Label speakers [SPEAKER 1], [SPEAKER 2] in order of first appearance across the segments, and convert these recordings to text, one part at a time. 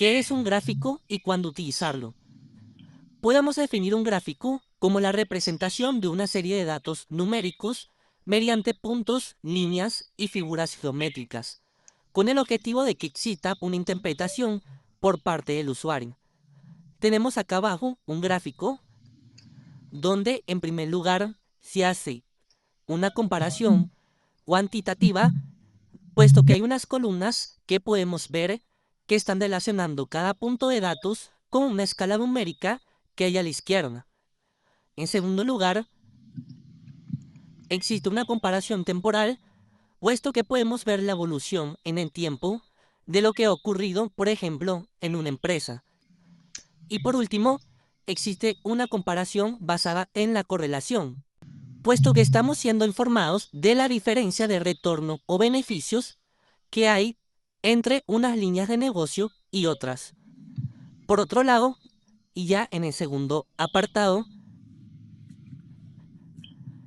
[SPEAKER 1] ¿Qué es un gráfico y cuándo utilizarlo? Podemos definir un gráfico como la representación de una serie de datos numéricos mediante puntos, líneas y figuras geométricas, con el objetivo de que exista una interpretación por parte del usuario. Tenemos acá abajo un gráfico donde en primer lugar se hace una comparación cuantitativa, puesto que hay unas columnas que podemos ver que están relacionando cada punto de datos con una escala numérica que hay a la izquierda. En segundo lugar, existe una comparación temporal, puesto que podemos ver la evolución en el tiempo de lo que ha ocurrido, por ejemplo, en una empresa. Y por último, existe una comparación basada en la correlación, puesto que estamos siendo informados de la diferencia de retorno o beneficios que hay entre unas líneas de negocio y otras. Por otro lado, y ya en el segundo apartado,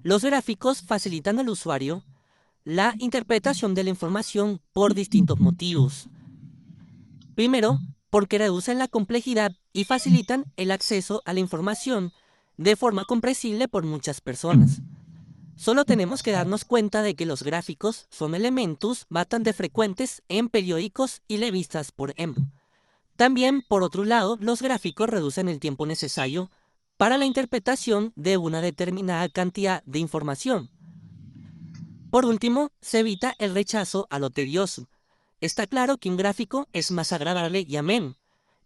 [SPEAKER 1] los gráficos facilitan al usuario la interpretación de la información por distintos motivos. Primero, porque reducen la complejidad y facilitan el acceso a la información de forma comprensible por muchas personas. Solo tenemos que darnos cuenta de que los gráficos son elementos bastante frecuentes en periódicos y revistas, por ejemplo. También, por otro lado, los gráficos reducen el tiempo necesario para la interpretación de una determinada cantidad de información. Por último, se evita el rechazo a lo tedioso. Está claro que un gráfico es más agradable y ameno,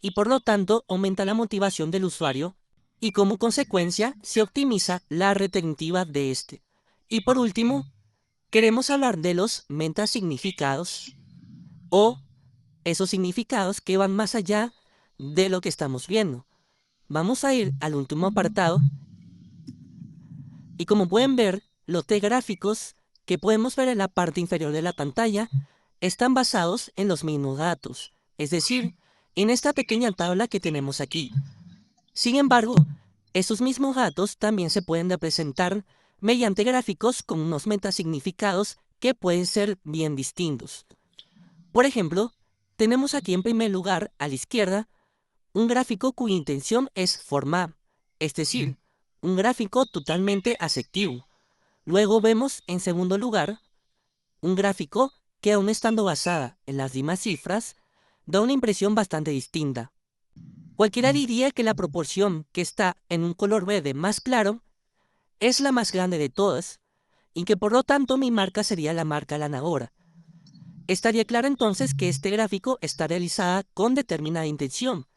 [SPEAKER 1] y por lo tanto aumenta la motivación del usuario, y como consecuencia se optimiza la retentiva de este. Y por último, queremos hablar de los metasignificados, o esos significados que van más allá de lo que estamos viendo. Vamos a ir al último apartado, y como pueden ver, los T-gráficos que podemos ver en la parte inferior de la pantalla están basados en los mismos datos, es decir, en esta pequeña tabla que tenemos aquí. Sin embargo, esos mismos datos también se pueden representar mediante gráficos con unos metasignificados que pueden ser bien distintos. Por ejemplo, tenemos aquí en primer lugar, a la izquierda, un gráfico cuya intención es formar, es decir, un gráfico totalmente asertivo. Luego vemos, en segundo lugar, un gráfico que, aun estando basada en las mismas cifras, da una impresión bastante distinta. Cualquiera diría que la proporción que está en un color verde más claro es la más grande de todas, y que por lo tanto mi marca sería la marca ganadora. Estaría claro entonces que este gráfico está realizada con determinada intención.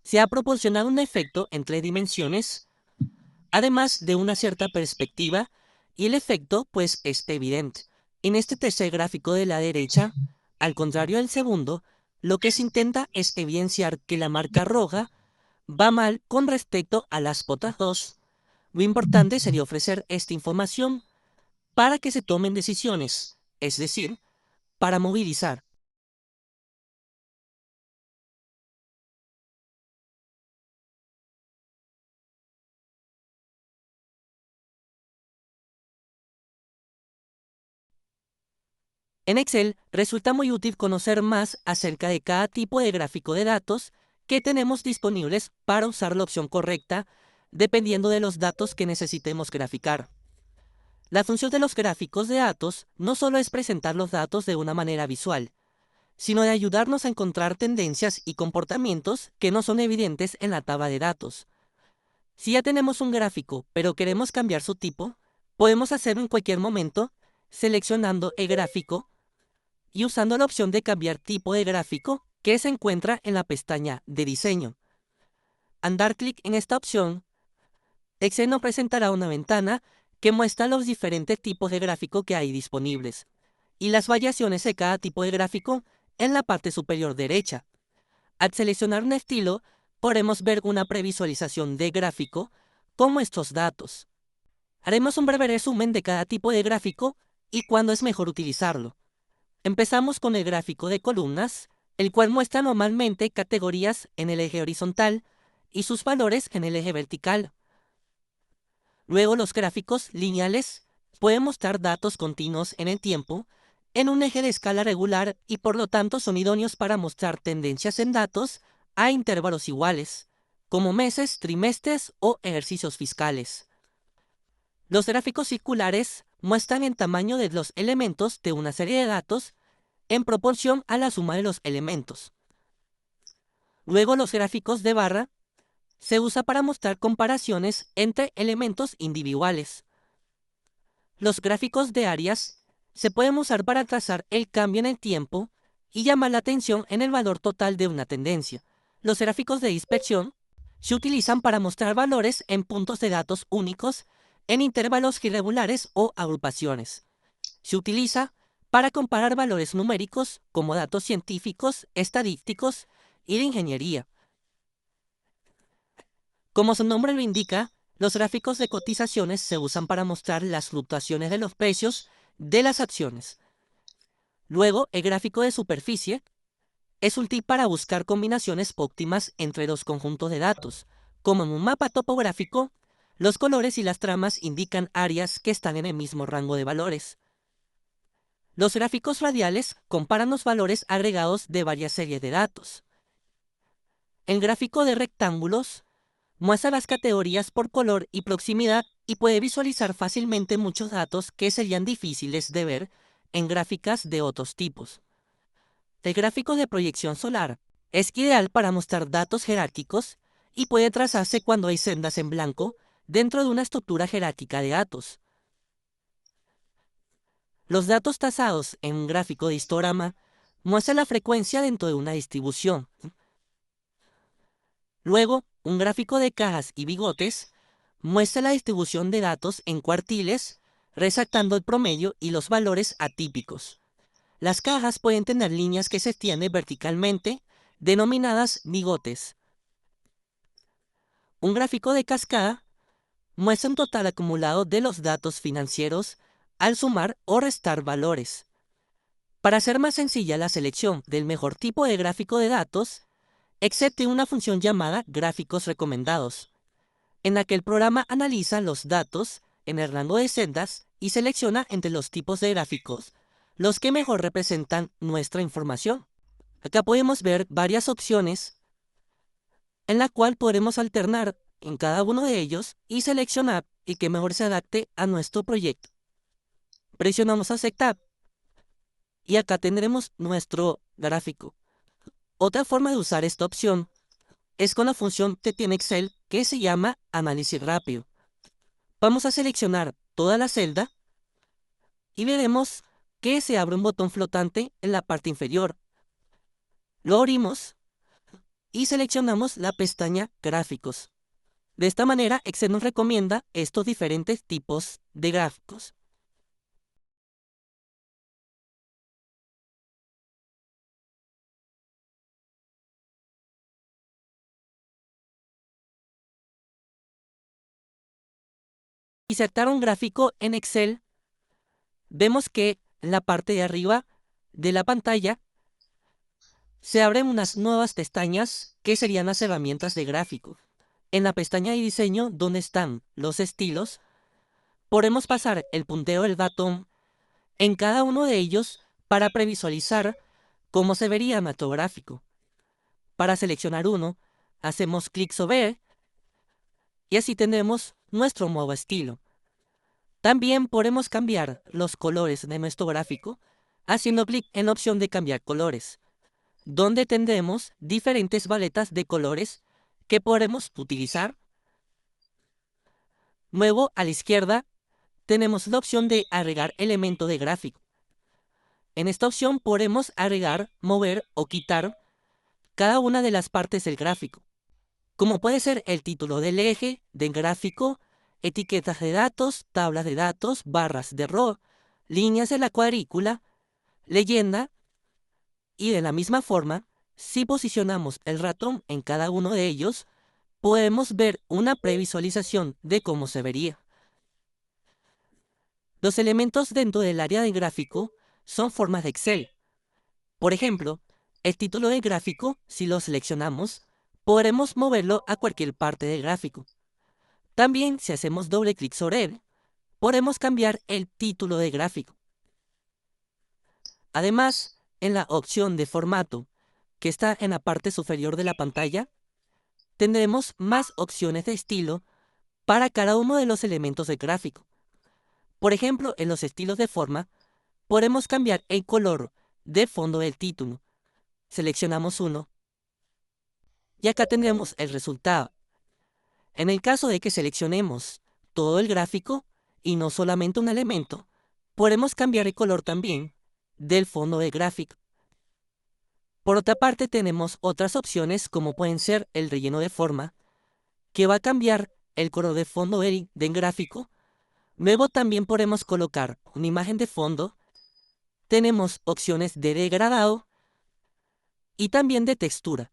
[SPEAKER 1] Se ha proporcionado un efecto en 3 dimensiones, además de una cierta perspectiva, y el efecto pues es evidente. En este tercer gráfico de la derecha, al contrario del segundo, lo que se intenta es evidenciar que la marca roja va mal con respecto a las otras dos. Lo importante sería ofrecer esta información para que se tomen decisiones, es decir, para movilizar. En Excel resulta muy útil conocer más acerca de cada tipo de gráfico de datos que tenemos disponibles para usar la opción correcta dependiendo de los datos que necesitemos graficar. La función de los gráficos de datos no solo es presentar los datos de una manera visual, sino de ayudarnos a encontrar tendencias y comportamientos que no son evidentes en la tabla de datos. Si ya tenemos un gráfico, pero queremos cambiar su tipo, podemos hacerlo en cualquier momento seleccionando el gráfico y usando la opción de cambiar tipo de gráfico que se encuentra en la pestaña de diseño. Al dar clic en esta opción, Excel nos presentará una ventana que muestra los diferentes tipos de gráfico que hay disponibles y las variaciones de cada tipo de gráfico en la parte superior derecha. Al seleccionar un estilo, podremos ver una previsualización de gráfico como estos datos. Haremos un breve resumen de cada tipo de gráfico y cuándo es mejor utilizarlo. Empezamos con el gráfico de columnas, el cual muestra normalmente categorías en el eje horizontal y sus valores en el eje vertical. Luego los gráficos lineales pueden mostrar datos continuos en el tiempo en un eje de escala regular y por lo tanto son idóneos para mostrar tendencias en datos a intervalos iguales, como meses, trimestres o ejercicios fiscales. Los gráficos circulares muestran el tamaño de los elementos de una serie de datos en proporción a la suma de los elementos. Luego los gráficos de barra se usa para mostrar comparaciones entre elementos individuales. Los gráficos de áreas se pueden usar para trazar el cambio en el tiempo y llamar la atención en el valor total de una tendencia. Los gráficos de dispersión se utilizan para mostrar valores en puntos de datos únicos, en intervalos irregulares o agrupaciones. Se utiliza para comparar valores numéricos como datos científicos, estadísticos y de ingeniería. Como su nombre lo indica, los gráficos de cotizaciones se usan para mostrar las fluctuaciones de los precios de las acciones. Luego, el gráfico de superficie es útil para buscar combinaciones óptimas entre dos conjuntos de datos. Como en un mapa topográfico, los colores y las tramas indican áreas que están en el mismo rango de valores. Los gráficos radiales comparan los valores agregados de varias series de datos. El gráfico de rectángulos muestra las categorías por color y proximidad y puede visualizar fácilmente muchos datos que serían difíciles de ver en gráficas de otros tipos. El gráfico de proyección solar es ideal para mostrar datos jerárquicos y puede trazarse cuando hay sendas en blanco dentro de una estructura jerárquica de datos. Los datos trazados en un gráfico de histograma muestran la frecuencia dentro de una distribución. Luego, un gráfico de cajas y bigotes muestra la distribución de datos en cuartiles, resaltando el promedio y los valores atípicos. Las cajas pueden tener líneas que se extienden verticalmente, denominadas bigotes. Un gráfico de cascada muestra un total acumulado de los datos financieros al sumar o restar valores. Para hacer más sencilla la selección del mejor tipo de gráfico de datos, existe una función llamada gráficos recomendados, en la que el programa analiza los datos en el rango de sendas y selecciona entre los tipos de gráficos los que mejor representan nuestra información. Acá podemos ver varias opciones en la cual podremos alternar en cada uno de ellos y seleccionar el que mejor se adapte a nuestro proyecto. Presionamos aceptar y acá tendremos nuestro gráfico. Otra forma de usar esta opción es con la función que tiene Excel que se llama análisis rápido. Vamos a seleccionar toda la celda y veremos que se abre un botón flotante en la parte inferior. Lo abrimos y seleccionamos la pestaña Gráficos. De esta manera, Excel nos recomienda estos diferentes tipos de gráficos. Insertar un gráfico en Excel, vemos que en la parte de arriba de la pantalla se abren unas nuevas pestañas que serían las herramientas de gráfico. En la pestaña de diseño, donde están los estilos, podemos pasar el puntero del ratón en cada uno de ellos para previsualizar cómo se vería nuestro gráfico. Para seleccionar uno, hacemos clic sobre él y así tendremos nuestro nuevo estilo. También podemos cambiar los colores de nuestro gráfico haciendo clic en la opción de cambiar colores, donde tendremos diferentes paletas de colores que podremos utilizar. Luego, a la izquierda, tenemos la opción de agregar elemento de gráfico. En esta opción podremos agregar, mover o quitar cada una de las partes del gráfico, como puede ser el título del eje, del gráfico, etiquetas de datos, tablas de datos, barras de row, líneas de la cuadrícula, leyenda, y de la misma forma, si posicionamos el ratón en cada uno de ellos, podemos ver una previsualización de cómo se vería. Los elementos dentro del área de gráfico son formas de Excel. Por ejemplo, el título del gráfico, si lo seleccionamos, podremos moverlo a cualquier parte del gráfico. También, si hacemos doble clic sobre él, podemos cambiar el título del gráfico. Además, en la opción de formato, que está en la parte superior de la pantalla, tendremos más opciones de estilo para cada uno de los elementos del gráfico. Por ejemplo, en los estilos de forma, podemos cambiar el color de fondo del título. Seleccionamos uno y acá tendremos el resultado. En el caso de que seleccionemos todo el gráfico y no solamente un elemento, podemos cambiar el color también del fondo del gráfico. Por otra parte, tenemos otras opciones como pueden ser el relleno de forma, que va a cambiar el color de fondo del gráfico. Luego también podemos colocar una imagen de fondo. Tenemos opciones de degradado y también de textura.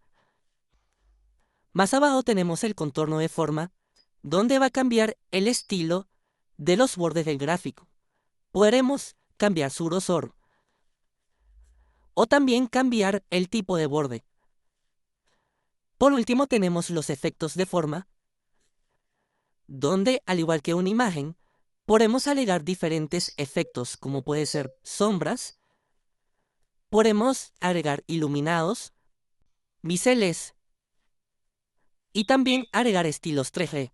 [SPEAKER 1] Más abajo tenemos el contorno de forma, donde va a cambiar el estilo de los bordes del gráfico. Podremos cambiar su grosor o también cambiar el tipo de borde. Por último tenemos los efectos de forma, donde, al igual que una imagen, podemos agregar diferentes efectos como puede ser sombras, podemos agregar iluminados, biseles y también agregar estilos 3D.